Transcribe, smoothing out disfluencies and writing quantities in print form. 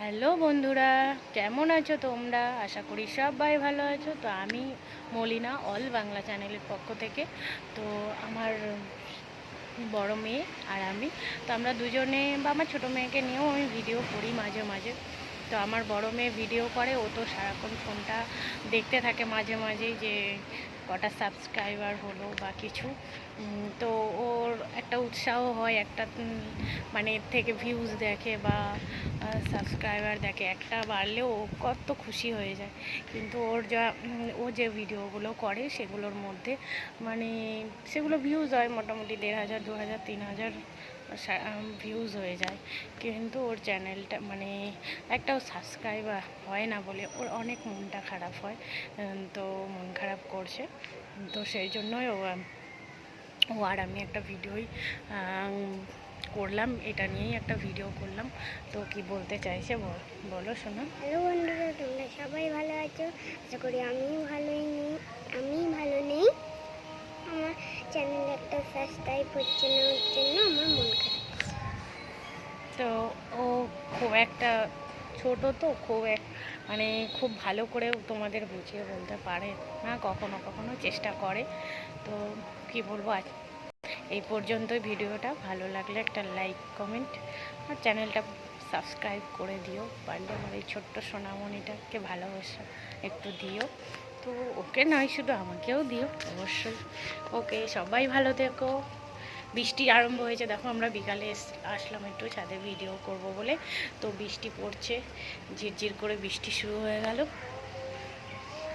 Hello বন্ধুরা, কেমন আছো তোমরা? আশা করি সবাই ভালো আছো। তো আমি মলিনা অল বাংলা চ্যানেলের পক্ষ থেকে, তো আমার বড় মেয়ে আর আমি, তো আমরা দুজনে বা আমার ছোটো মেয়েকে নিয়েও আমি ভিডিও করি মাঝে মাঝে। তো আমার বড় মেয়ে ভিডিও করে, ও তো সারাক্ষণ ফোনটা দেখতে থাকে মাঝে মাঝেই যে কটা সাবস্ক্রাইবার হলো বা কিছু। তো ওর একটা উৎসাহ হয়, একটা মানে এর থেকে ভিউজ দেখে বা সাবস্ক্রাইবার দেখে, একটা বাড়লেও ও কত খুশি হয়ে যায়। কিন্তু ও যে ভিডিওগুলো করে সেগুলোর মধ্যে মানে সেগুলো ভিউজ হয় মোটামুটি 1,500, 2,000, 3,000 ভিউজ হয়ে যায়, কিন্তু ওর চ্যানেলটা মানে একটাও সাবস্ক্রাইবার হয় না বলে ওর অনেক মনটা খারাপ হয়। তো মন খারাপ করছে, তো সেই জন্যই ও আর আমি একটা ভিডিওই করলাম, এটা নিয়েই একটা ভিডিও করলাম। তো কি বলতে চাইছে বলো শোনো। হ্যালো বন্ধুরা, তোমরা সবাই ভালো আছো? আশা করি আমি ভালো নেই। আমার চ্যানেলে একটা সাবস্ক্রাইব হচ্ছে না, ওর জন্য আমার মন খারাপ। তো ও খুব একটা ছোট, তো মানে খুব ভালো করে তোমাদের বুঝিয়ে বলতে পারে না, কখনো কখনো চেষ্টা করে। তো কি বলবো, আজ এই পর্যন্তই ভিডিওটা। ভালো লাগলে একটা লাইক, কমেন্ট আর চ্যানেলটা সাবস্ক্রাইব করে দিও। পারলে আমার এই ছোট্ট সোনামণিটাকে ভালোবাসা একটু দিও। তো ওকে নয়, শুধু আমাকেও দিও অবশ্যই। ওকে, সবাই ভালো থেকো। বৃষ্টি আরম্ভ হয়েছে, দেখো আমরা বিকালে আসলাম একটু ছাদে ভিডিও করব বলে। তো বৃষ্টি পড়ছে, ঝিরঝির করে বৃষ্টি শুরু হয়ে গেল।